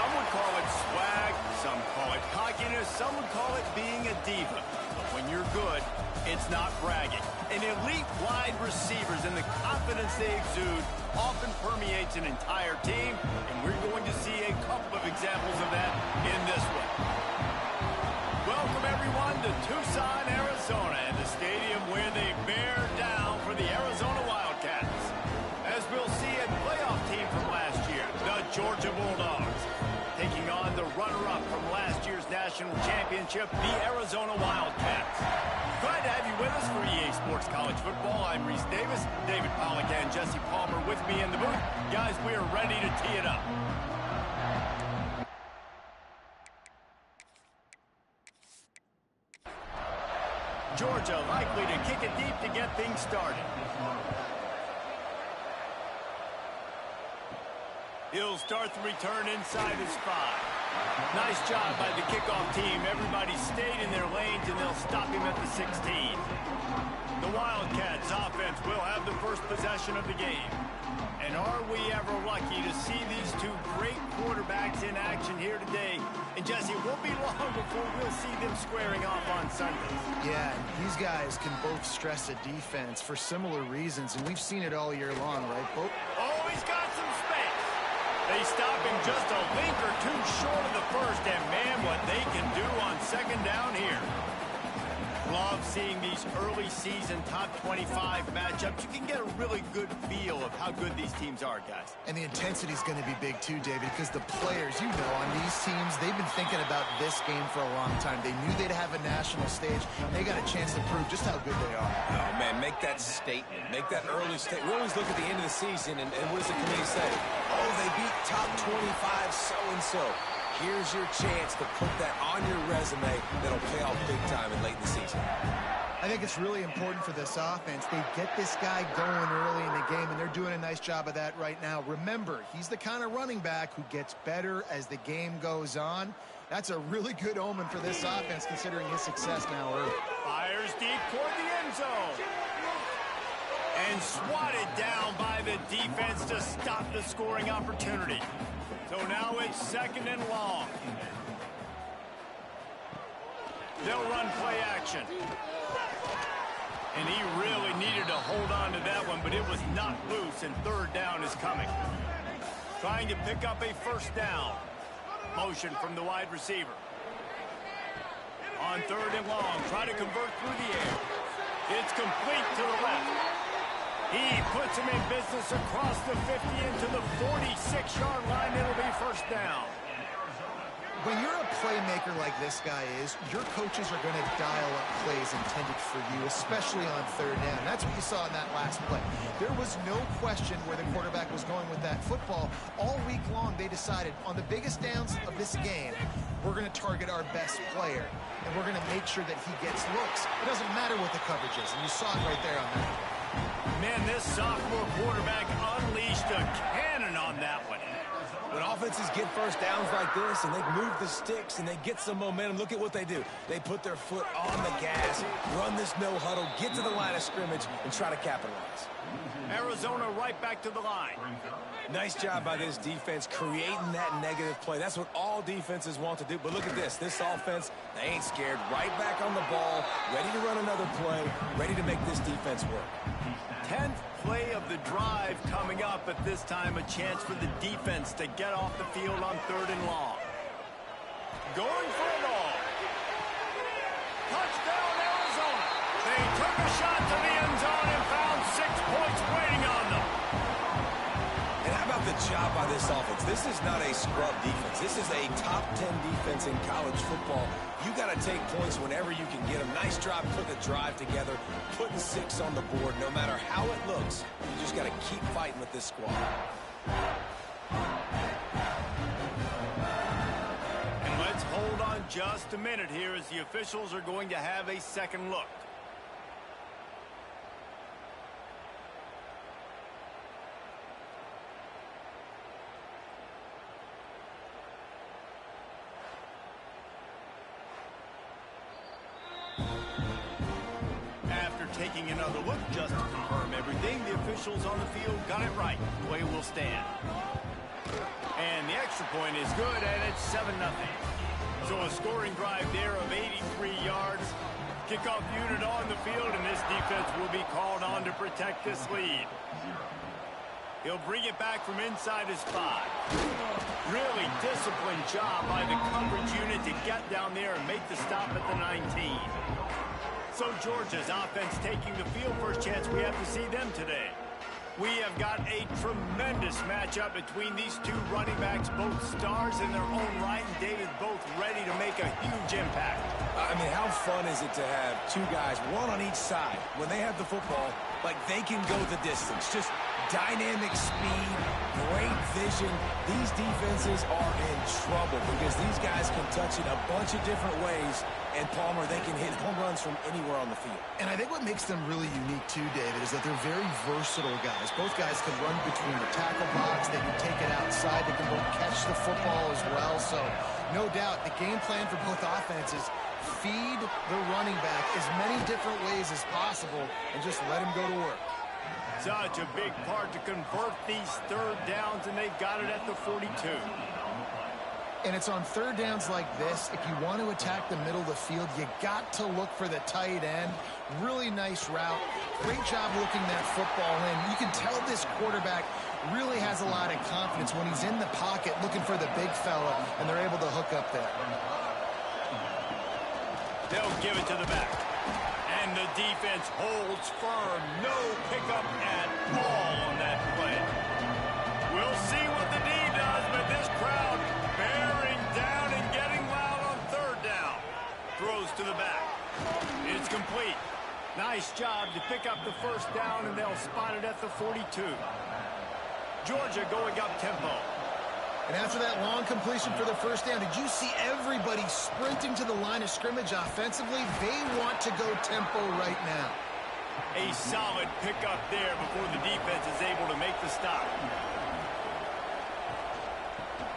Some would call it swag, some call it cockiness, some would call it being a diva. But when you're good, it's not bragging. And elite wide receivers and the confidence they exude often permeates an entire team, and we're going to see a couple of examples of that in this one. Welcome, everyone, to Tucson, Arizona, and the stadium where they bear down for the Arizona Wildcats. As we'll see, a playoff team from last year, the Georgia Bulldogs, taking on the runner-up from last year's national championship, the Arizona Wildcats. Glad to have you with us for EA Sports College Football. I'm Reese Davis, David Pollack and Jesse Palmer with me in the booth. Guys, we are ready to tee it up. Georgia likely to kick it deep to get things started. He'll start the return inside his 5. Nice job by the kickoff team. Everybody stayed in their lanes, and they'll stop him at the 16. The Wildcats offense will have the first possession of the game. And are we ever lucky to see these two great quarterbacks in action here today? And Jesse, it won't be long before we'll see them squaring off on Sundays. Yeah, these guys can both stress a defense for similar reasons, and we've seen it all year long, right? Oh, he's got some space. They stop him just a link or two short of the first, and man, what they can do on second down here. Love seeing these early season top 25 matchups. You can get a really good feel of how good these teams are, guys. And the intensity is going to be big too, David, because the players, you know, on these teams, they've been thinking about this game for a long time. They knew they'd have a national stage, and they got a chance to prove just how good they are. Oh, man, make that statement. Make that early statement. We always look at the end of the season, and what does the committee say? Oh, they beat top 25 so-and-so. Here's your chance to put that on your resume that'll pay off big time and late in the season. I think it's really important for this offense. They get this guy going early in the game, and they're doing a nice job of that right now. Remember, he's the kind of running back who gets better as the game goes on. That's a really good omen for this offense, considering his success now early. Fires deep toward the end zone. And swatted down by the defense to stop the scoring opportunity. So now it's second and long. They'll run play action. And he really needed to hold on to that one, but it was not loose, and third down is coming. Trying to pick up a first down. Motion from the wide receiver. On third and long, try to convert through the air. It's complete to the left. He puts him in business across the 50 into the 46-yard line. It'll be first down. When you're a playmaker like this guy is, your coaches are going to dial up plays intended for you, especially on third down. That's what you saw in that last play. There was no question where the quarterback was going with that football. All week long, they decided on the biggest downs of this game, we're going to target our best player, and we're going to make sure that he gets looks. It doesn't matter what the coverage is, and you saw it right there on that play. Man, this sophomore quarterback unleashed a cannon on that one. When offenses get first downs like this and they move the sticks and they get some momentum, look at what they do. They put their foot on the gas, run this no huddle, get to the line of scrimmage, and try to capitalize. Arizona right back to the line. Nice job by this defense creating that negative play. That's what all defenses want to do. But look at this. This offense, they ain't scared. Right back on the ball, ready to run another play, ready to make this defense work. 10th play of the drive coming up. At this time, a chance for the defense to get off the field on third and long. Going for it all. Touchdown, Arizona. They took a shot to the end zone and found 6 points waiting on them. And how about the job by this offense? This is not a scrub defense. This is a top 10 defense in college football. You got to take points whenever you can get them. Nice job putting the drive together, putting 6 on the board. No matter how it looks, you just got to keep fighting with this squad. And let's hold on just a minute here as the officials are going to have a second look. After taking another look just to confirm everything, the officials on the field got it right. Play will stand. And the extra point is good, and it's 7-0. So a scoring drive there of 83 yards. Kickoff unit on the field, and this defense will be called on to protect this lead. He'll bring it back from inside his 5. Really disciplined job by the coverage unit to get down there and make the stop at the 19. So Georgia's offense taking the field. First chance we have to see them today. We have got a tremendous matchup between these two running backs, both stars in their own right, and David both ready to make a huge impact. I mean, how fun is it to have two guys, one on each side, when they have the football, like they can go the distance. Just dynamic speed, great vision. These defenses are in trouble because these guys can touch it a bunch of different ways. And Palmer, they can hit home runs from anywhere on the field. And I think what makes them really unique too, David, is that they're very versatile guys. Both guys can run between the tackle box. They can take it outside. They can both catch the football as well. So no doubt the game plan for both offenses, feed the running back as many different ways as possible and just let him go to work. Such a big part to convert these third downs, and they've got it at the 42. And it's on third downs like this. If you want to attack the middle of the field, you got to look for the tight end. Really nice route. Great job looking that football in. You can tell this quarterback really has a lot of confidence when he's in the pocket looking for the big fella, and they're able to hook up there. They'll give it to the back. And the defense holds firm. No pickup at all on that play. We'll see what the D does, but this crowd bearing down and getting loud on third down. Throws to the back. It's complete. Nice job to pick up the first down, and they'll spot it at the 42. Georgia going up tempo. And after that long completion for the first down, did you see everybody sprinting to the line of scrimmage offensively? They want to go tempo right now. A solid pickup there before the defense is able to make the stop.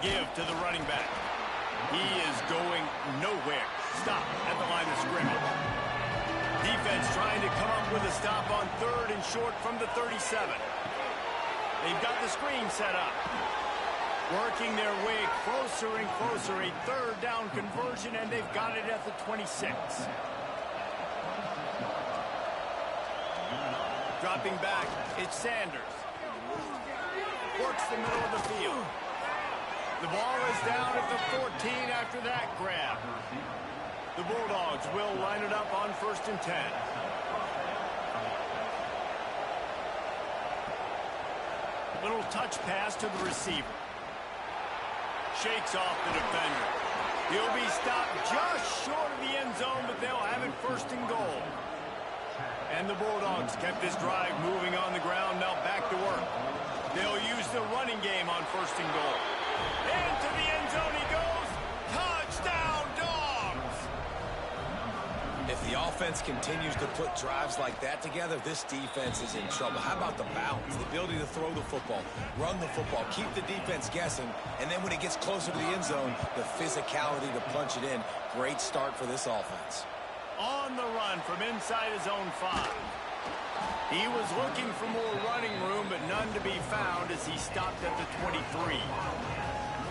Give to the running back. He is going nowhere. Stop at the line of scrimmage. Defense trying to come up with a stop on third and short from the 37. They've got the screen set up. Working their way closer and closer. A third down conversion, and they've got it at the 26. Dropping back, it's Sanders. Works the middle of the field. The ball is down at the 14 after that grab. The Bulldogs will line it up on 1st and 10. Little touch pass to the receiver. Shakes off the defender. He'll be stopped just short of the end zone, but they'll have it 1st and goal. And the Bulldogs kept this drive moving on the ground. Now back to work. They'll use the running game on 1st and goal. Into the end zone he goes. Touchdown, Dogs! If the offense continues to put drives like that together, this defense is in trouble. How about the balance, the ability to throw the football, run the football, keep the defense guessing, and then when it gets closer to the end zone, the physicality to punch it in. Great start for this offense. On the run from inside his own 5. He was looking for more running room, but none to be found as he stopped at the 23.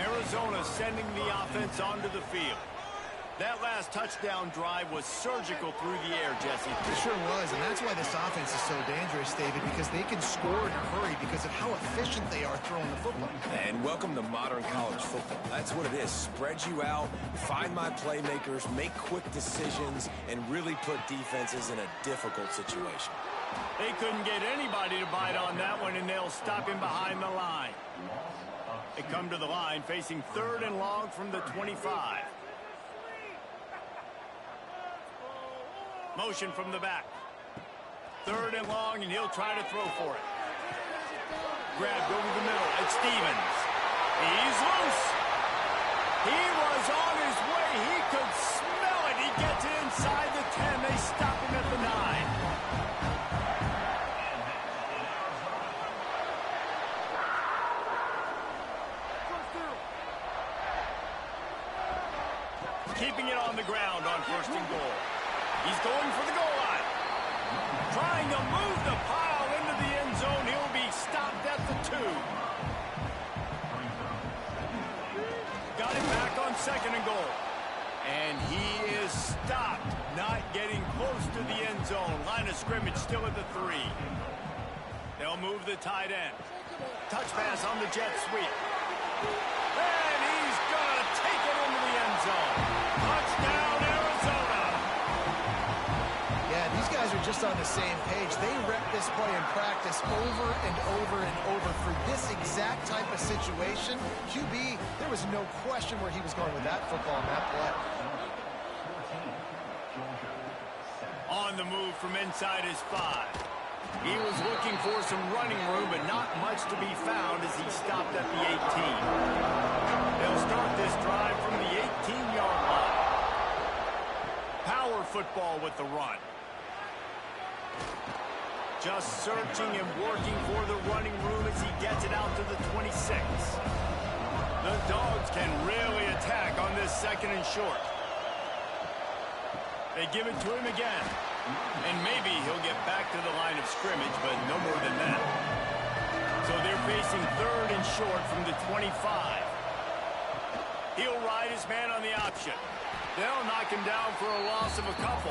Arizona sending the offense onto the field. That last touchdown drive was surgical through the air, Jesse. It sure was, and that's why this offense is so dangerous, David, because they can score in a hurry because of how efficient they are throwing the football. And welcome to modern college football. That's what it is. Spread you out, find my playmakers, make quick decisions, and really put defenses in a difficult situation. They couldn't get anybody to bite on that one, and they'll stop him behind the line. They come to the line facing 3rd and long from the 25. Motion from the back. 3rd and long, and he'll try to throw for it. Grabbed over the middle. It's Stevens. He's loose. He was on his way. He could smell it. He gets inside the 10. They stop him at the 9. Keeping it on the ground on 1st and goal. He's going for the goal line. Trying to move the pile into the end zone. He'll be stopped at the 2. second and goal. And he is stopped, not getting close to the end zone. Line of scrimmage still at the 3. They'll move the tight end. Touch pass on the jet sweep. And he's going to take it into the end zone. Touchdown, Arizona. Yeah, these guys are just on the same page. They rep this play in practice over and over and over for this exact type of situation. QB, there was no question where he was going with that football on that play. On the move from inside his 5. He was looking for some running room, but not much to be found as he stopped at the 18. They'll start this drive from the 18-yard line. Power football with the run. Just searching and working for the running room as he gets it out to the 26. The Dogs can really attack on this second and short. They give it to him again. And maybe he'll get back to the line of scrimmage, but no more than that. So they're facing third and short from the 25. He'll ride his man on the option. They'll knock him down for a loss of a couple.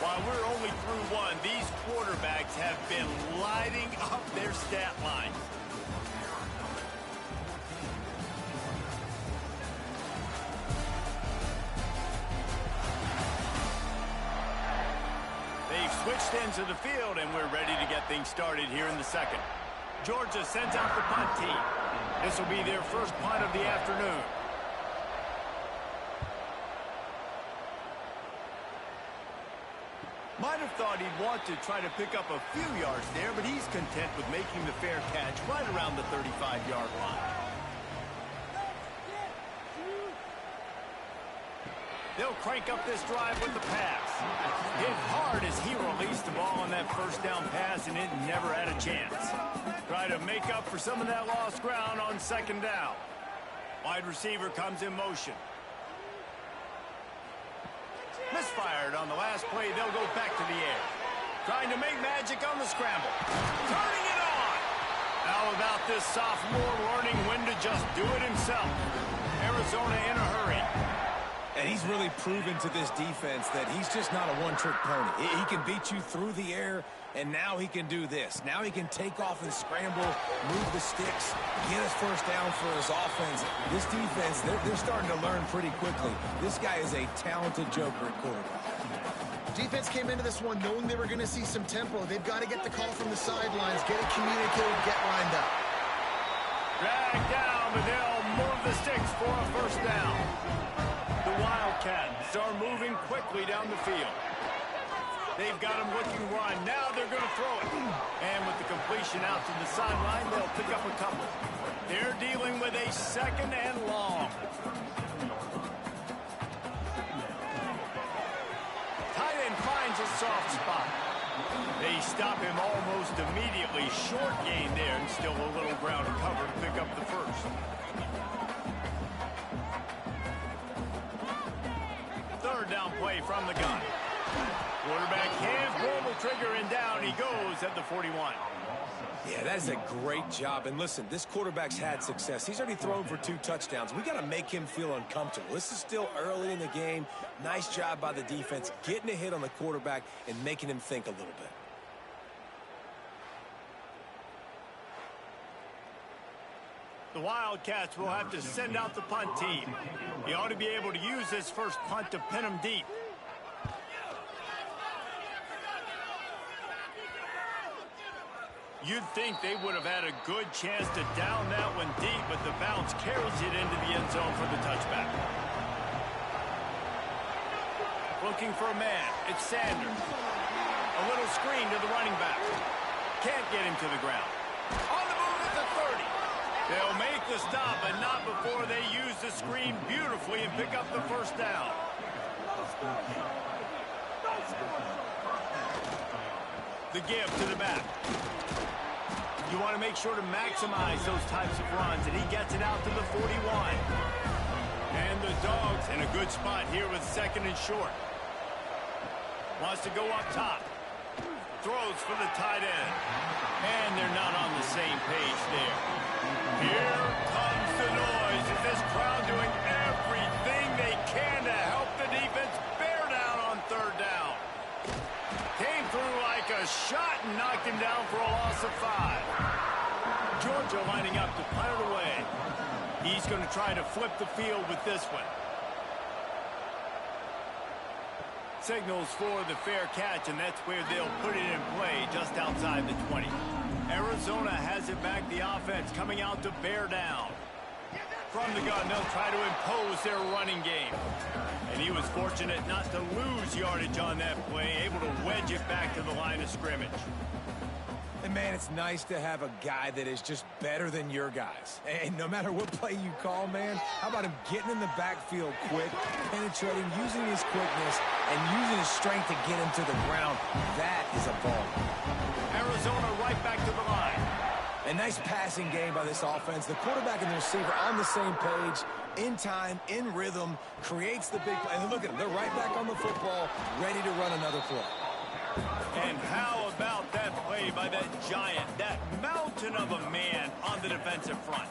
While we're only through one, these quarterbacks have been lighting up their stat line. They've switched ends of the field, and we're ready to get things started here in the second. Georgia sends out the punt team. This will be their first punt of the afternoon. Might have thought he'd want to try to pick up a few yards there, but he's content with making the fair catch right around the 35-yard line. They'll crank up this drive with the pass. Hit hard as he released the ball on that first down pass, and it never had a chance. Try to make up for some of that lost ground on second down. Wide receiver comes in motion. Misfired on the last play. They'll go back to the air. Trying to make magic on the scramble. Turning it on. How about this sophomore learning when to just do it himself? Arizona in a hurry. And he's really proven to this defense that he's just not a one-trick pony. He can beat you through the air, and now he can do this. Now he can take off and scramble, move the sticks, get his first down for his offense. This defense, they're starting to learn pretty quickly. This guy is a talented joker at quarterback. Defense came into this one knowing they were going to see some tempo. They've got to get the call from the sidelines, get it communicated, get lined up. Dragged down, but they'll move the sticks for a first down. The Wildcats are moving quickly down the field. They've got him looking run. Now they're going to throw it. And with the completion out to the sideline, they'll pick up a couple. They're dealing with a second and long. Tight end finds a soft spot. They stop him almost immediately. Short gain there, and still a little ground to cover to pick up the first. Third down play from the gun. Quarterback can't pull the trigger, and down he goes at the 41. Yeah, that is a great job. And listen, this quarterback's had success. He's already thrown for 2 touchdowns. We got to make him feel uncomfortable. This is still early in the game. Nice job by the defense, getting a hit on the quarterback and making him think a little bit. The Wildcats will have to send out the punt team. He ought to be able to use this first punt to pin him deep. You'd think they would have had a good chance to down that one deep, but the bounce carries it into the end zone for the touchback. Looking for a man. It's Sanders. A little screen to the running back. Can't get him to the ground. On the move at the 30. They'll make the stop, but not before they use the screen beautifully and pick up the first down. The give to the back. You want to make sure to maximize those types of runs, and he gets it out to the 41. And the Dogs in a good spot here with second and short. Wants to go up top. Throws for the tight end. And they're not on the same page there. Here comes the noise. Is this crowd doing everything they can to help the defense bear down on third down? Came through like a shot and knocked him down for a loss of 5. Georgia lining up to punt it away. He's going to try to flip the field with this one. Signals for the fair catch, and that's where they'll put it in play just outside the 20. Arizona has it back. The offense coming out to bear down. From the gun, they'll try to impose their running game. And he was fortunate not to lose yardage on that play, able to wedge it back to the line of scrimmage. And, man, it's nice to have a guy that is just better than your guys. And no matter what play you call, man, how about him getting in the backfield quick, penetrating, using his quickness, and using his strength to get him to the ground. That is a ball. Arizona right back to the line. A nice passing game by this offense. The quarterback and the receiver on the same page, in time, in rhythm, creates the big play. And look at them. They're right back on the football, ready to run another play. And how about that play by that giant, that mountain of a man on the defensive front?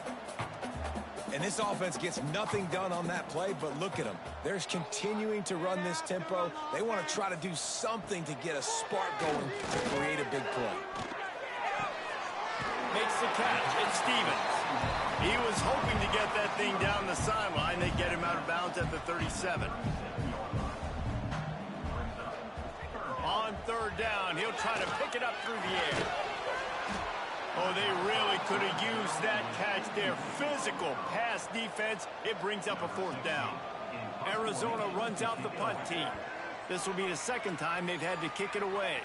And this offense gets nothing done on that play, but look at them. They're continuing to run this tempo. They want to try to do something to get a spark going to create a big play. Makes the catch. It's Stevens. He was hoping to get that thing down the sideline. They get him out of bounds at the 37. On third down, he'll try to pick it up through the air. Oh, they really could have used that catch there. Physical pass defense. It brings up a 4th down. Arizona runs out the punt team. This will be the second time they've had to kick it away.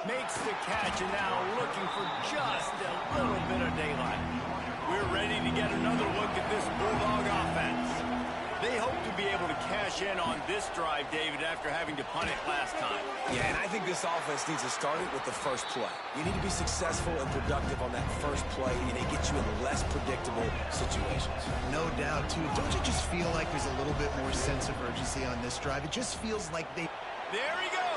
Makes the catch and now looking for just a little bit of daylight. We're ready to get another look at this Bulldog offense. They hope to be able to cash in on this drive, David, after having to punt it last time. Yeah, and I think this offense needs to start it with the first play. You need to be successful and productive on that first play, and it gets you in less predictable situations. No doubt, too. Don't you just feel like there's a little bit more sense of urgency on this drive? It just feels like they... There he goes!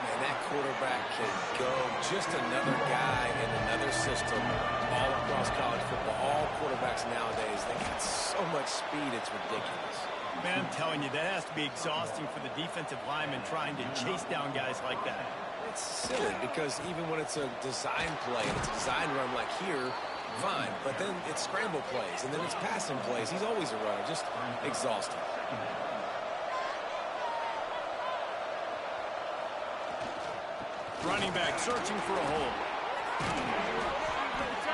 Man, that quarterback can go. Just another guy in another system all across college football. All quarterbacks nowadays, they got so much speed, it's ridiculous. Man, I'm telling you, that has to be exhausting for the defensive lineman trying to chase down guys like that. It's silly because even when it's a design play, it's a design run like here, fine. But then it's scramble plays, and then it's passing plays. He's always a runner, just exhausting. Running back searching for a hole.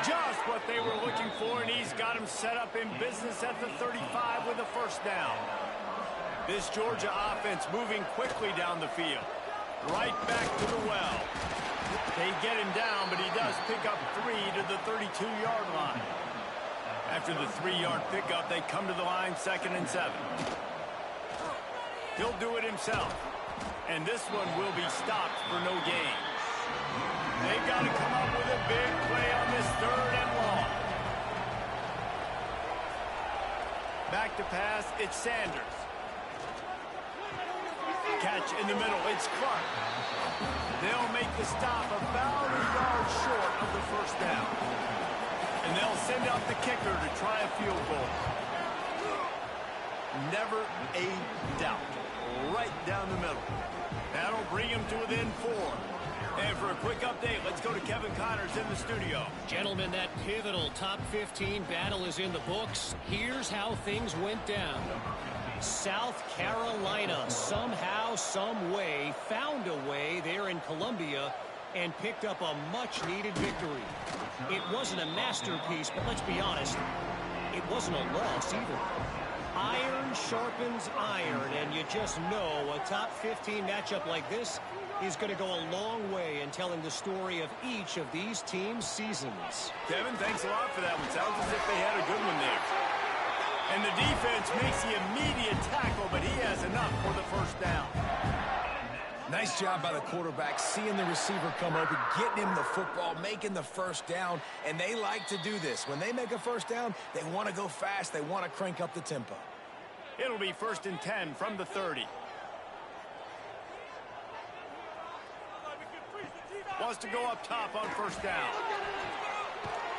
Just what they were looking for, and he's got him set up in business at the 35 with a 1st down. This Georgia offense moving quickly down the field. Right back to the well. They get him down, but he does pick up 3 to the 32-yard line. After the 3-yard pickup, they come to the line 2nd and 7. He'll do it himself. And this one will be stopped for no gain. They've got to come up with a big play on this 3rd and long. Back to pass, it's Sanders. Catch in the middle, it's Clark. They'll make the stop about a yard short of the 1st down. And they'll send out the kicker to try a field goal. Never a doubt. Right down the middle. That'll bring him to within 4. And for a quick update, let's go to Kevin Connors in the studio. Gentlemen, that pivotal top 15 battle is in the books. Here's how things went down. South Carolina somehow, some way, found a way there in Columbia and picked up a much-needed victory. It wasn't a masterpiece, but let's be honest, it wasn't a loss either. Iron sharpens iron, and you just know a top 15 matchup like this is going to go a long way in telling the story of each of these teams' seasons. Kevin, thanks a lot for that one. Sounds as if they had a good one there. And the defense makes the immediate tackle, but he has enough for the 1st down. Nice job by the quarterback, seeing the receiver come open, getting him the football, making the 1st down, and they like to do this. When they make a 1st down, they want to go fast, they want to crank up the tempo. It'll be 1st and 10 from the 30. Wants to go up top on first down.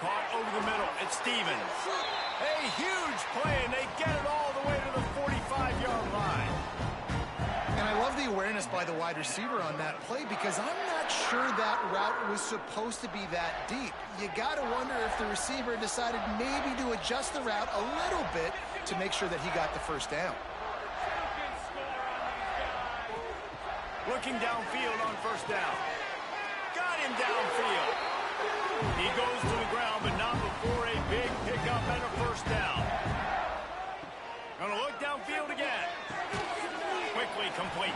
Caught over the middle. It's Stevens. A huge play, and they get it all the way to the 45-yard line. And I love the awareness by the wide receiver on that play because I'm not sure that route was supposed to be that deep. You got to wonder if the receiver decided maybe to adjust the route a little bit to make sure that he got the first down. Looking downfield on first down. Got him downfield. He goes to the ground, but not before a big pickup and a first down. Gonna look downfield again. Quickly complete.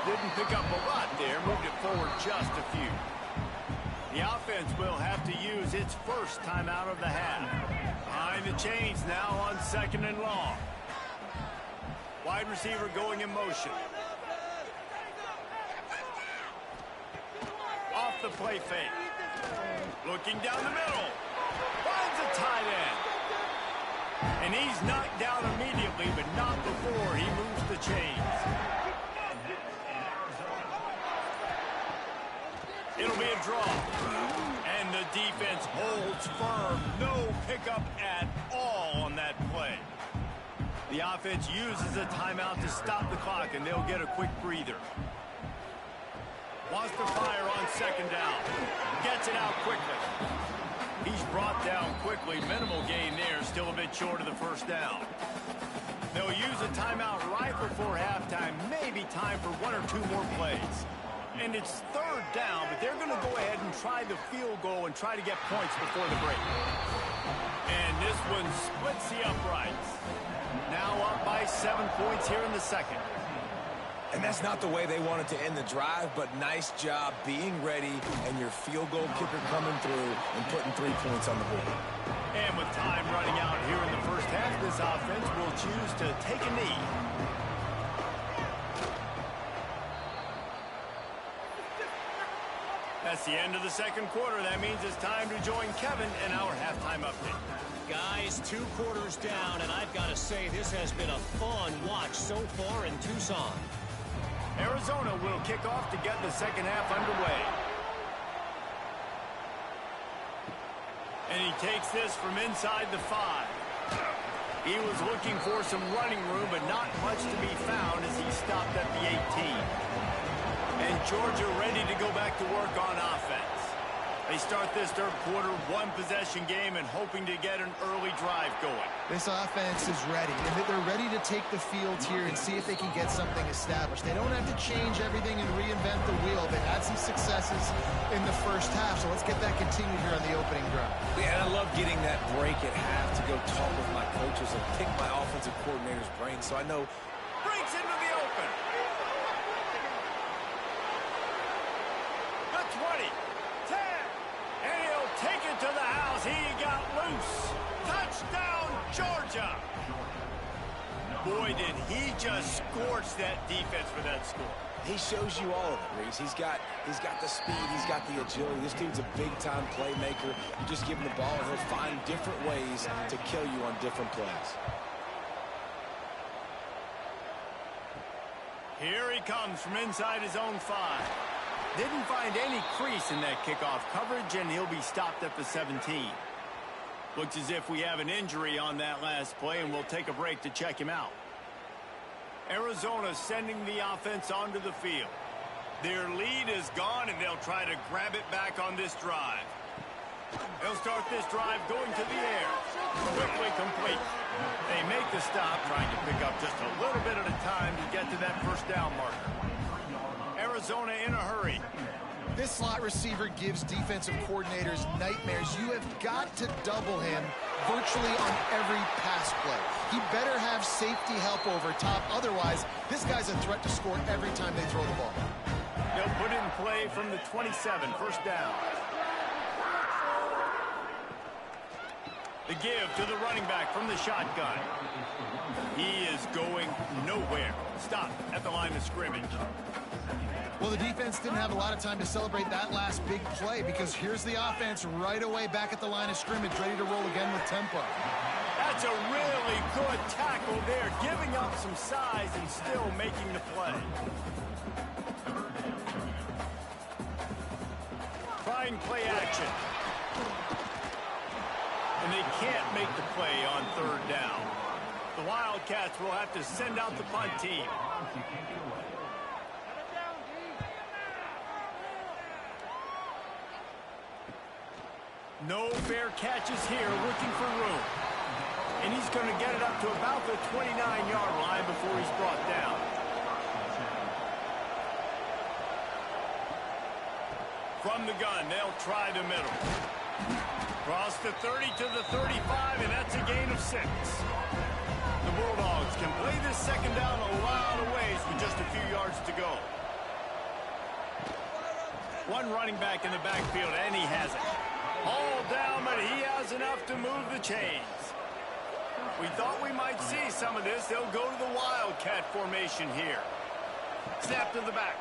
Didn't pick up a lot there. Moved it forward just a few. The offense will have to use its first timeout of the half. Behind the chains now on 2nd and long. Wide receiver going in motion. Off the play fake. Looking down the middle. Finds a tight end. And he's knocked down immediately, but not before he moves the chains. It'll be a draw. And the defense holds firm. No pickup at all on that play. The offense uses a timeout to stop the clock, and they'll get a quick breather. Wants to fire on 2nd down. Gets it out quickly. He's brought down quickly. Minimal gain there. Still a bit short of the first down. They'll use a timeout right before halftime. Maybe time for 1 or 2 more plays. And it's 3rd down, but they're going to go ahead and try the field goal and try to get points before the break. And this one splits the uprights. Now up by 7 points here in the second. And that's not the way they wanted to end the drive, but nice job being ready and your field goal kicker coming through and putting 3 points on the board. And with time running out here in the first half, this offense will choose to take a knee. That's the end of the second quarter. That means it's time to join Kevin in our halftime update. Guys, 2 quarters down, and I've got to say this has been a fun watch so far in Tucson. Arizona will kick off to get the second half underway. And he takes this from inside the 5. He was looking for some running room, but not much to be found as he stopped at the 18. And Georgia ready to go back to work on offense. They start this third quarter, 1-possession game, and hoping to get an early drive going. This offense is ready, and they're ready to take the field here and see if they can get something established. They don't have to change everything and reinvent the wheel. They had some successes in the first half, so let's get that continued here on the opening drive. Yeah, and I love getting that break at half to go talk with my coaches and pick my offensive coordinator's brain so I know. Breaks into the open. The 20. 10. And he'll take it to the house. He got loose. Touchdown, Georgia. Boy, did he just scorch that defense for that score. He shows you all of it, Reese. He's got the speed. He's got the agility. This dude's a big-time playmaker. You just give him the ball, and he'll find different ways to kill you on different plays. Here he comes from inside his own 5. Didn't find any crease in that kickoff coverage, and he'll be stopped at the 17. Looks as if we have an injury on that last play, and we'll take a break to check him out. Arizona sending the offense onto the field. Their lead is gone, and they'll try to grab it back on this drive. They'll start this drive going to the air. Quickly complete. They make the stop, trying to pick up just a little bit at a time to get to that first down marker. Arizona in a hurry. This slot receiver gives defensive coordinators nightmares. You have got to double him virtually on every pass play. He better have safety help over top. Otherwise, this guy's a threat to score every time they throw the ball. They'll put in play from the 27, first down. The give to the running back from the shotgun. He is going nowhere. Stop at the line of scrimmage. Well, the defense didn't have a lot of time to celebrate that last big play because here's the offense right away back at the line of scrimmage, ready to roll again with tempo. That's a really good tackle there, giving up some size and still making the play. running play action. And they can't make the play on third down. The Wildcats will have to send out the punt team. No fair catches here, looking for room. And he's going to get it up to about the 29-yard line before he's brought down. From the gun, they'll try the middle. Cross the 30 to the 35, and that's a gain of 6. The Bulldogs can play this second down a lot of ways with just a few yards to go. One running back in the backfield, and he has it. All down, but he has enough to move the chains. We thought we might see some of this. They'll go to the Wildcat formation here. Snap to the back.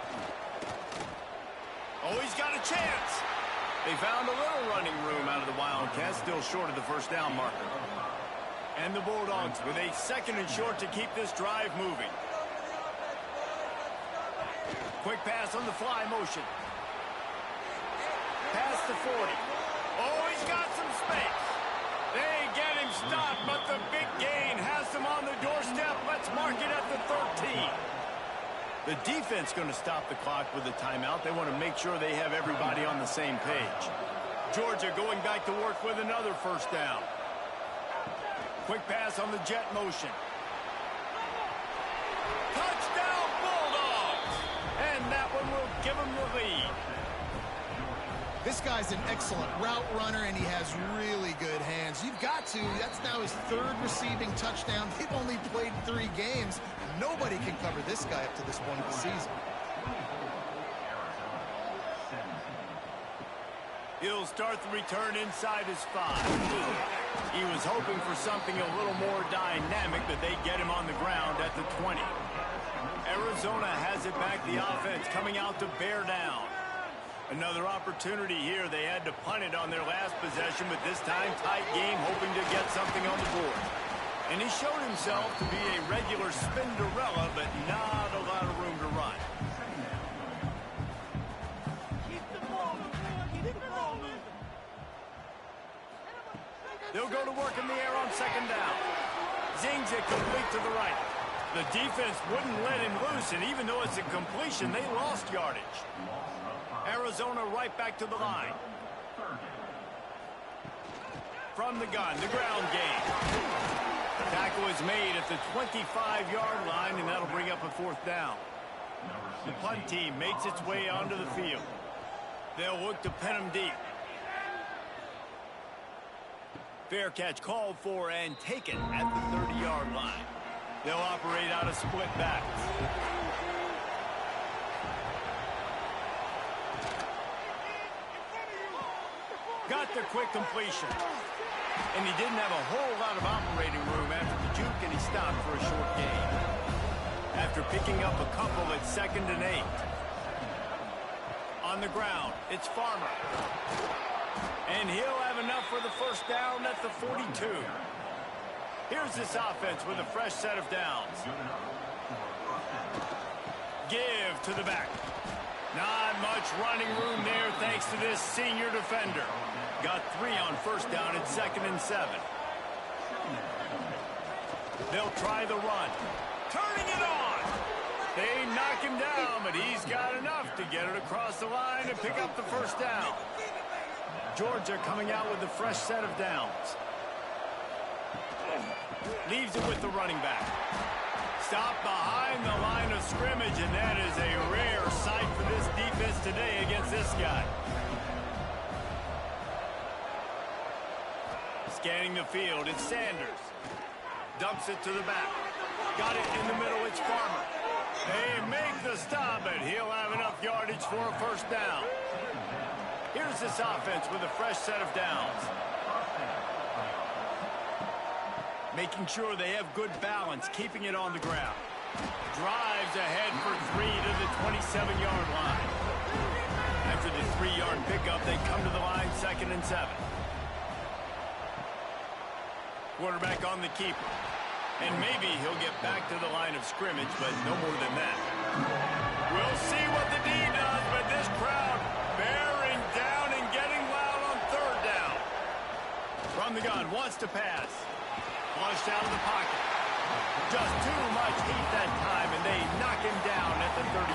Oh, he's got a chance. They found a little running room out of the Wildcats, still short of the first down marker. And the Bulldogs with a second and short to keep this drive moving. Quick pass on the fly motion. Past the 40. Oh, he's got some space. They get him stopped, but the big gain has them on the doorstep. Let's mark it at the 13. The defense going to stop the clock with a timeout. They want to make sure they have everybody on the same page. Georgia going back to work with another first down. Quick pass on the jet motion. Touchdown, Bulldogs! And that one will give them the lead. This guy's an excellent route runner, and he has really good hands. You've got to. That's now his third receiving touchdown. They've only played 3 games. Nobody can cover this guy up to this point of the season. He'll start the return inside his 5. He was hoping for something a little more dynamic, but they get him on the ground at the 20. Arizona has it back, the offense coming out to bear down. Another opportunity here. They had to punt it on their last possession, but this time tight game, hoping to get something on the board. And he showed himself to be a regular Spinderella, but not a lot of room to run. They'll go to work in the air on second down. Zings it complete to the right. The defense wouldn't let him loose, and even though it's a completion, they lost yardage. Arizona right back to the line. From the gun, the ground game. Tackle is made at the 25-yard line, and that'll bring up a 4th down. The punt team makes its way onto the field. They'll look to pin him deep. Fair catch called for and taken at the 30-yard line. They'll operate out of split backs. Got the quick completion. And he didn't have a whole lot of operating room after the juke, and he stopped for a short gain. After picking up a couple at 2nd and 8. On the ground, it's Farmer. And he'll have enough for the first down at the 42. Here's this offense with a fresh set of downs. Give to the back. Not much running room there thanks to this senior defender. Got 3 on first down at 2nd and 7. They'll try the run. Turning it on. They knock him down, but he's got enough to get it across the line and pick up the first down. Georgia coming out with a fresh set of downs. Leaves it with the running back. Stopped behind the line of scrimmage, and that is a rare sight for this defense today against this guy. Scanning the field, it's Sanders. Dumps it to the back. Got it in the middle, it's Farmer. They make the stop, but he'll have enough yardage for a first down. Here's this offense with a fresh set of downs. Making sure they have good balance, keeping it on the ground. Drives ahead for 3 to the 27-yard line. After the 3-yard pickup, they come to the line 2nd and 7. Quarterback on the keeper. And maybe he'll get back to the line of scrimmage, but no more than that. We'll see what the D does, but this crowd bearing down and getting From the gun, wants to pass. Flushed out of the pocket. Just too much heat that time, and they knock him down at the 31.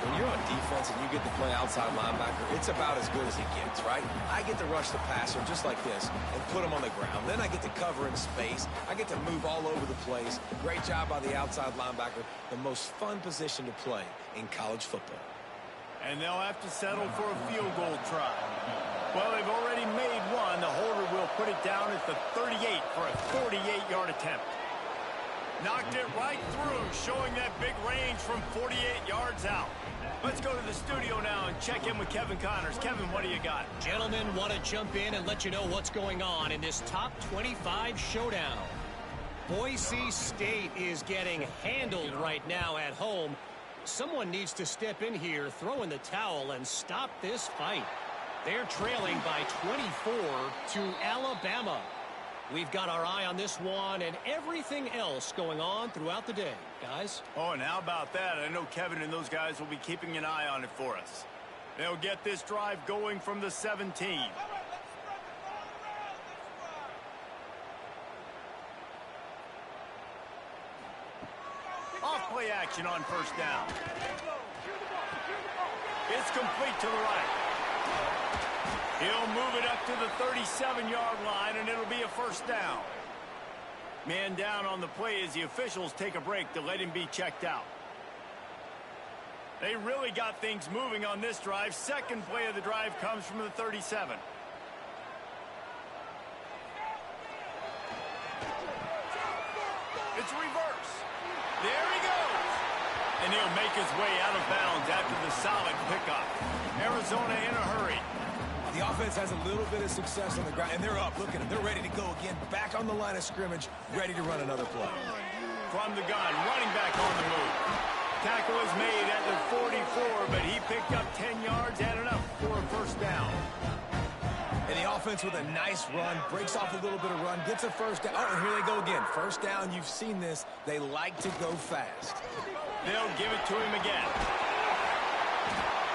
When you're on defense and you get to play outside linebacker, it's about as good as it gets, right? I get to rush the passer just like this and put him on the ground. Then I get to cover in space. I get to move all over the place. Great job by the outside linebacker. The most fun position to play in college football. And they'll have to settle for a field goal try. Well, they've already made one. The holder will put it down at the 38 for a 48-yard attempt. Knocked it right through, showing that big range from 48 yards out. Let's go to the studio now and check in with Kevin Connors. Kevin, what do you got? Gentlemen, want to jump in and let you know what's going on in this top 25 showdown. Boise State is getting handled right now at home. Someone needs to step in here, throw in the towel, and stop this fight. They're trailing by 24 to Alabama. We've got our eye on this one and everything else going on throughout the day, guys. Oh, and how about that? I know Kevin and those guys will be keeping an eye on it for us. They'll get this drive going from the 17. Off play action on first down. It's complete to the right. He'll move it up to the 37-yard line, and it'll be a first down. Man down on the play as the officials take a break to let him be checked out. They really got things moving on this drive. Second play of the drive comes from the 37. It's reverse. There he goes. And he'll make his way out of bounds after the solid pickup. Arizona in a hurry. The offense has a little bit of success on the ground, and they're up. Look at them. They're ready to go again. Back on the line of scrimmage, ready to run another play. From the gun, running back on the move. Tackle is made at the 44, but he picked up 10 yards and enough for a first down. And the offense with a nice run, breaks off a little bit of run, gets a first down. Oh, and here they go again. First down, you've seen this. They like to go fast. They'll give it to him again.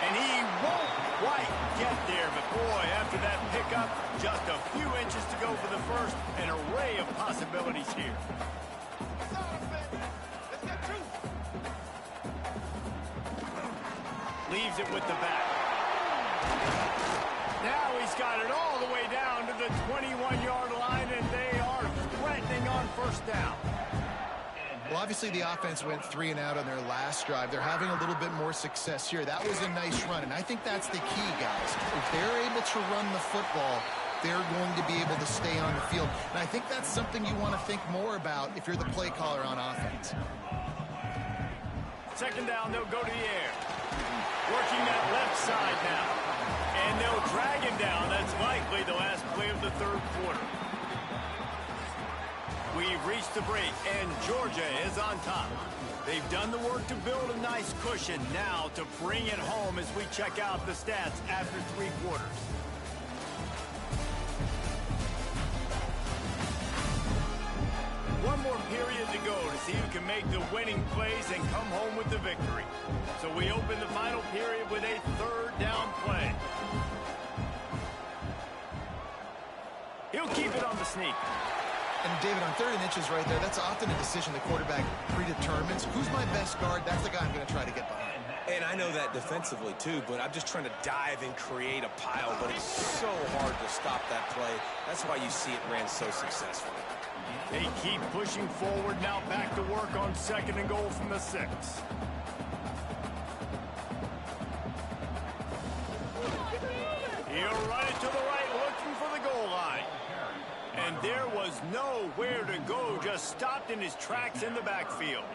And he won't quite get there, but boy, after that pickup, just a few inches to go for the first. An array of possibilities here. Leaves it with the back. Now he's got it all the way down to the 21-yard line, and they are threatening on first down. Well, obviously the offense went 3 and out on their last drive. They're having a little bit more success here. That was a nice run, and I think that's the key, guys. If they're able to run the football, they're going to be able to stay on the field. And I think that's something you want to think more about if you're the play caller on offense. Second down, they'll go to the air. Working that left side now. And they'll drag him down. That's likely the last play of the third quarter. We've reached the break, and Georgia is on top. They've done the work to build a nice cushion. Now to bring it home as we check out the stats after 3 quarters. One more period to go to see who can make the winning plays and come home with the victory. So we open the final period with a third down play. He'll keep it on the sneak. And, David, on 3rd and inches right there, that's often a decision the quarterback predetermines. Who's my best guard? That's the guy I'm going to try to get behind. And I know that defensively, too, but I'm just trying to dive and create a pile, but it's so hard to stop that play. That's why you see it ran so successfully. They keep pushing forward, now back to work on 2nd and goal from the 6. He'll run it to the right, looking for the goal line. And there was nowhere to go, just stopped in his tracks in the backfield.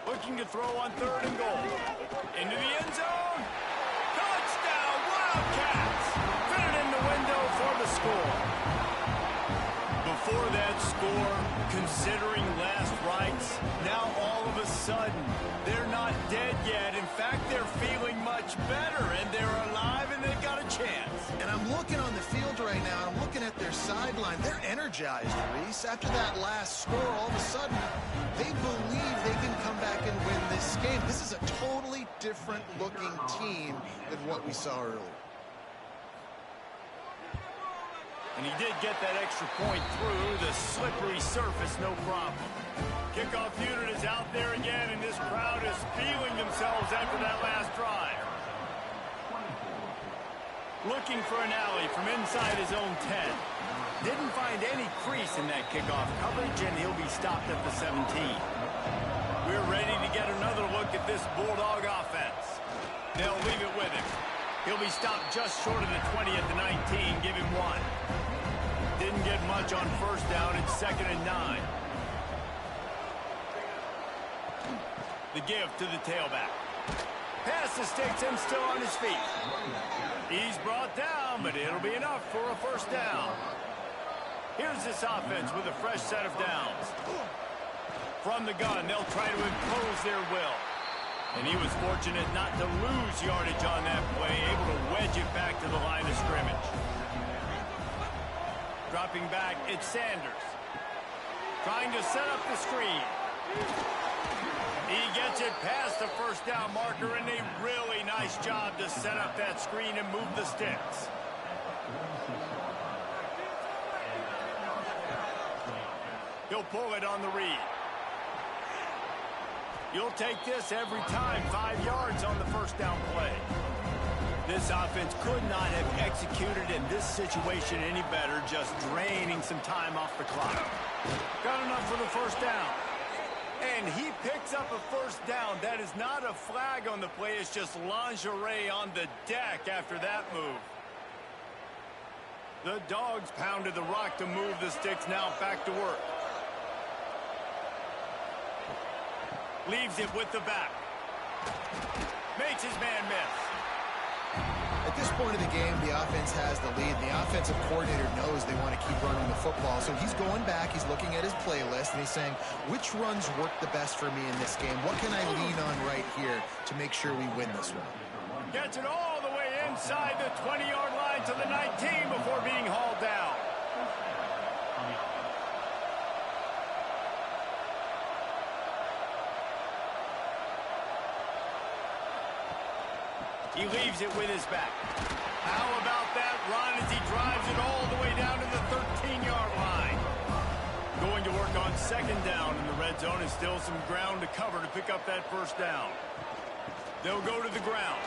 Looking to throw on 3rd and goal. Into the end zone. Touchdown, Wildcats! Fit it in the window for the score. Before that score, considering last rites, now all of a sudden, they're not dead yet. In fact, they're feeling much better, and they're alive, and they've got a chance. And I'm looking on the field right now. I'm looking at their sideline. They're energized, Reese. After that last score, all of a sudden, they believe they can come back and win this game. This is a totally different looking team than what we saw earlier. And he did get that extra point through the slippery surface, no problem. Kickoff unit is out there again, and this crowd is feeling themselves after that last drive. Looking for an alley from inside his own 10. Didn't find any crease in that kickoff coverage, and he'll be stopped at the 17. We're ready to get another look at this Bulldog offense. They'll leave it with him. He'll be stopped just short of the 20 at the 19. Give him 1. Didn't get much on first down. It's 2nd and 9. The give to the tailback. Pass to sticks and still on his feet. He's brought down, but it'll be enough for a first down. Here's this offense with a fresh set of downs. From the gun, they'll try to impose their will. And he was fortunate not to lose yardage on that play, able to wedge it back to the line of scrimmage. Dropping back, it's Sanders. Trying to set up the screen. He gets it past the first down marker, and a really nice job to set up that screen and move the sticks. He'll pull it on the read. You'll take this every time. 5 yards on the first down play. This offense could not have executed in this situation any better, just draining some time off the clock. Got enough for the first down. And he picks up a first down. That is not a flag on the play. It's just lingerie on the deck after that move. The Dogs pounded the rock to move the sticks. Now back to work. Leaves it with the back. Makes his man miss. At this point of the game, the offense has the lead. The offensive coordinator knows they want to keep running the football. So he's going back, he's looking at his playlist, and he's saying, which runs work the best for me in this game? What can I lean on right here to make sure we win this one? Gets it all the way inside the 20-yard line to the 19 before being hauled down. He leaves it with his back. How about that run as he drives it all the way down to the 13-yard line? Going to work on 2nd down in the red zone, and still some ground to cover to pick up that first down. They'll go to the ground.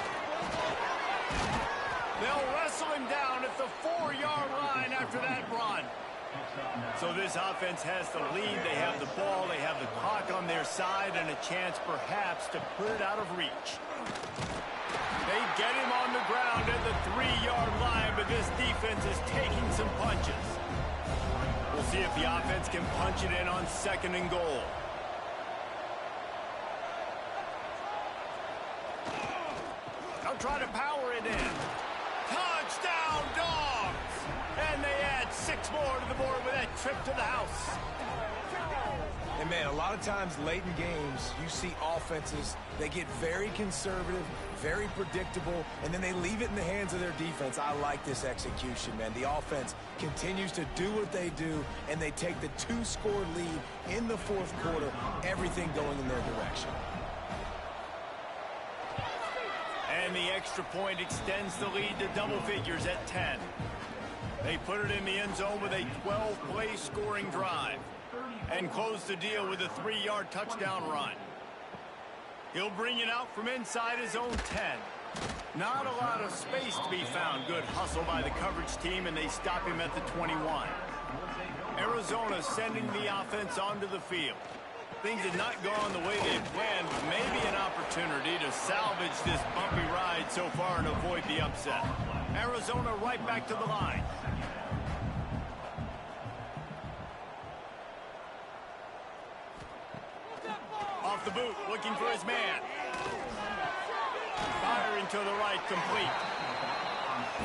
They'll wrestle him down at the 4-yard line after that run. So this offense has the lead. They have the ball. They have the clock on their side and a chance perhaps to put it out of reach. They get him on the ground at the 3-yard line, but this defense is taking some punches. We'll see if the offense can punch it in on 2nd and goal. They'll try to power it in. Touchdown, Dogs! And they add 6 more to the board with that trip to the house. And, man, a lot of times late in games, you see offenses, they get very conservative, very predictable, and then they leave it in the hands of their defense. I like this execution, man. The offense continues to do what they do, and they take the 2-score lead in the 4th quarter, everything going in their direction. And the extra point extends the lead to double figures at 10. They put it in the end zone with a 12-play scoring drive and close the deal with a 3-yard touchdown run. He'll bring it out from inside his own 10. Not a lot of space to be found. Good hustle by the coverage team, and they stop him at the 21. Arizona sending the offense onto the field. Things had not gone the way they planned, but maybe an opportunity to salvage this bumpy ride so far and avoid the upset. Arizona right back to the line. Off the boot, looking for his man. Firing to the right, complete.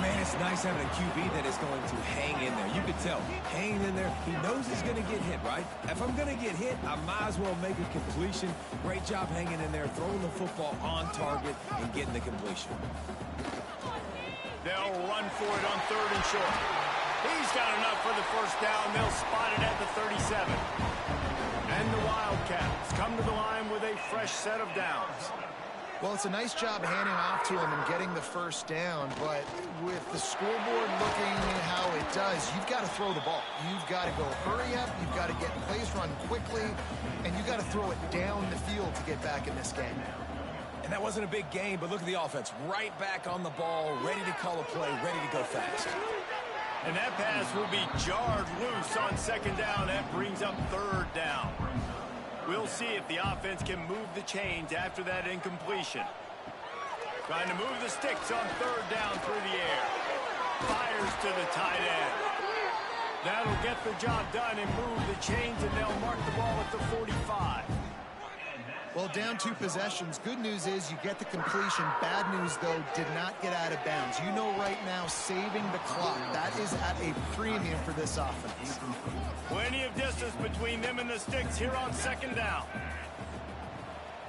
Man, it's nice having a QB that is going to hang in there. You can tell, hanging in there, he knows he's going to get hit, right? If I'm going to get hit, I might as well make a completion. Great job hanging in there, throwing the football on target and getting the completion. They'll run for it on 3rd and short. He's got enough for the first down. They'll spot it at the 37. And the Wildcats come to the line with a fresh set of downs. Well, it's a nice job handing off to him and getting the first down, but with the scoreboard looking how it does, you've got to throw the ball. You've got to go hurry up, you've got to get plays run quickly, and you've got to throw it down the field to get back in this game. And that wasn't a big game, but look at the offense. Right back on the ball, ready to call a play, ready to go fast. And that pass will be jarred loose on second down. That brings up third down. We'll see if the offense can move the chains after that incompletion. Trying to move the sticks on third down through the air. Fires to the tight end. That'll get the job done and move the chains, and they'll mark the ball at the 45. Well, down 2 possessions. Good news is you get the completion. Bad news, though, did not get out of bounds. You know right now, saving the clock, that is at a premium for this offense. Plenty of distance between them and the sticks here on second down.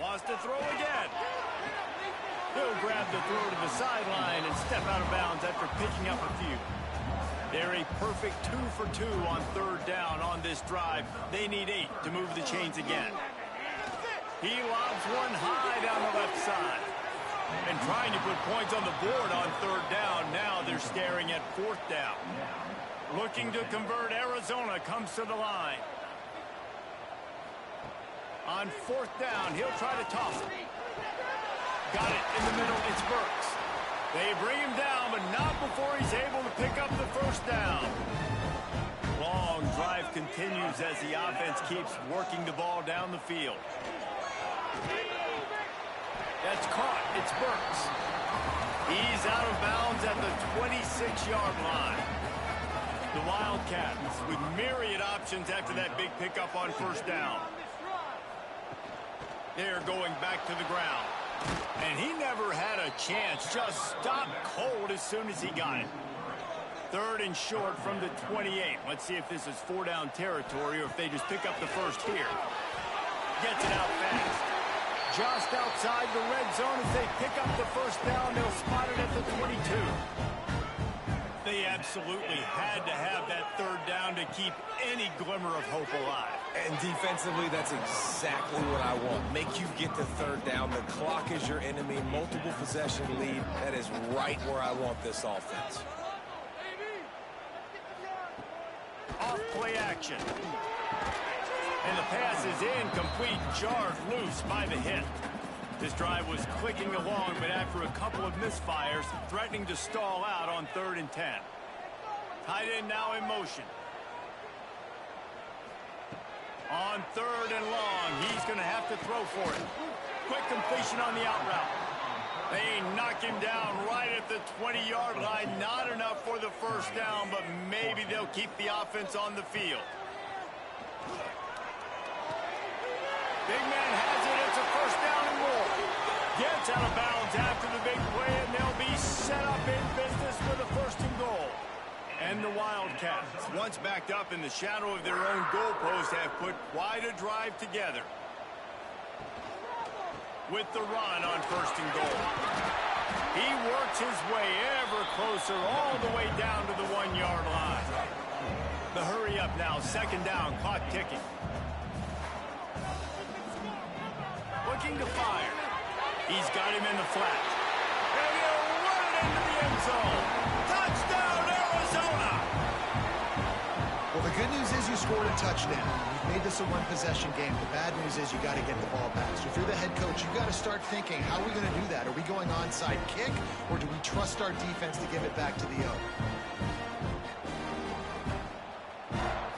Wants to throw again. He'll grab the throw to the sideline and step out of bounds after picking up a few. They're a perfect 2 for 2 on third down on this drive. They need 8 to move the chains again. He lobs one high down the left side. And trying to put points on the board on third down. Now they're staring at fourth down. Looking to convert, Arizona comes to the line. On fourth down, he'll try to toss it. Got it in the middle, it's Burks. They bring him down, but not before he's able to pick up the first down. Long drive continues as the offense keeps working the ball down the field. That's caught. It's Burks. He's out of bounds at the 26-yard line. The Wildcats with myriad options after that big pickup on first down. They're going back to the ground. And he never had a chance. Just stopped cold as soon as he got it. Third and short from the 28. Let's see if this is 4-down territory or if they just pick up the first here. Gets it out fast. Just outside the red zone as they pick up the first down. They'll spot it at the 22. They absolutely had to have that third down to keep any glimmer of hope alive. And defensively, that's exactly what I want. Make you get to third down. The clock is your enemy. Multiple possession lead. That is right where I want this offense. Off play action. And the pass is incomplete, jarred loose by the hit. This drive was clicking along, but after a couple of misfires, threatening to stall out on 3rd and 10. Tight end now in motion. On 3rd and long, he's going to have to throw for it. Quick completion on the out route. They knock him down right at the 20-yard line. Not enough for the first down, but maybe they'll keep the offense on the field. Big man has it. It's a first down and more. Gets out of bounds after the big play, and they'll be set up in business with a first and goal. And the Wildcats, once backed up in the shadow of their own goalpost, have put quite a drive together. With the run on first and goal. He works his way ever closer all the way down to the 1-yard line. The hurry up now, second down, clock ticking. Looking to fire. He's got him in the flat. And he'll run it into the end zone. Touchdown, Arizona! Well, the good news is you scored a touchdown. You've made this a one-possession game. The bad news is you got to get the ball back. So if you're the head coach, you've got to start thinking, how are we going to do that? Are we going onside kick, or do we trust our defense to give it back to the O?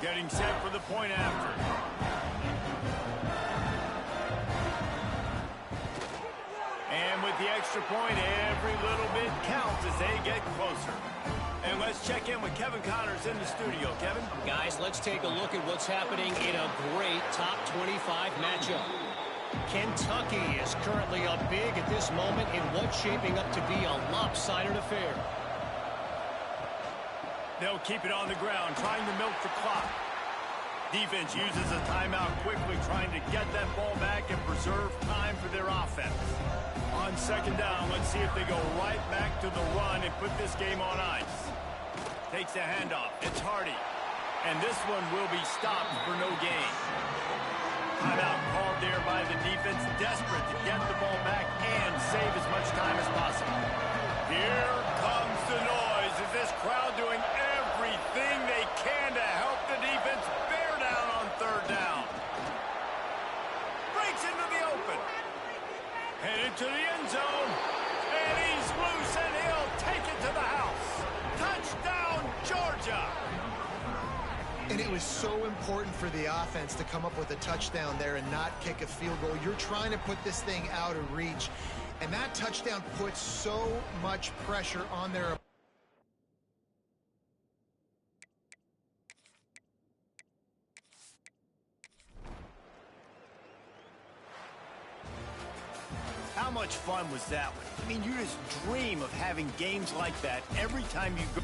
Getting set for the point after. And with the extra point, every little bit counts as they get closer. And let's check in with Kevin Connors in the studio. Kevin? Guys, let's take a look at what's happening in a great top 25 matchup. Kentucky is currently up big at this moment in what's shaping up to be a lopsided affair. They'll keep it on the ground, trying to milk the clock. Defense uses a timeout quickly, trying to get that ball back and preserve time for their offense. On second down, let's see if they go right back to the run and put this game on ice. Takes the handoff. It's Hardy. And this one will be stopped for no gain. Timeout called there by the defense desperate to get the ball back and save as much time as possible. Here comes the noise. Is this crowd doing everything they can to help the defense bear down on third down? Breaks into the open. Headed to the end zone. And he's loose, and he'll take it to the house. Touchdown, Georgia! And it was so important for the offense to come up with a touchdown there and not kick a field goal. You're trying to put this thing out of reach, and that touchdown puts so much pressure on their How much fun was that one? I mean, you just dream of having games like that every time you go.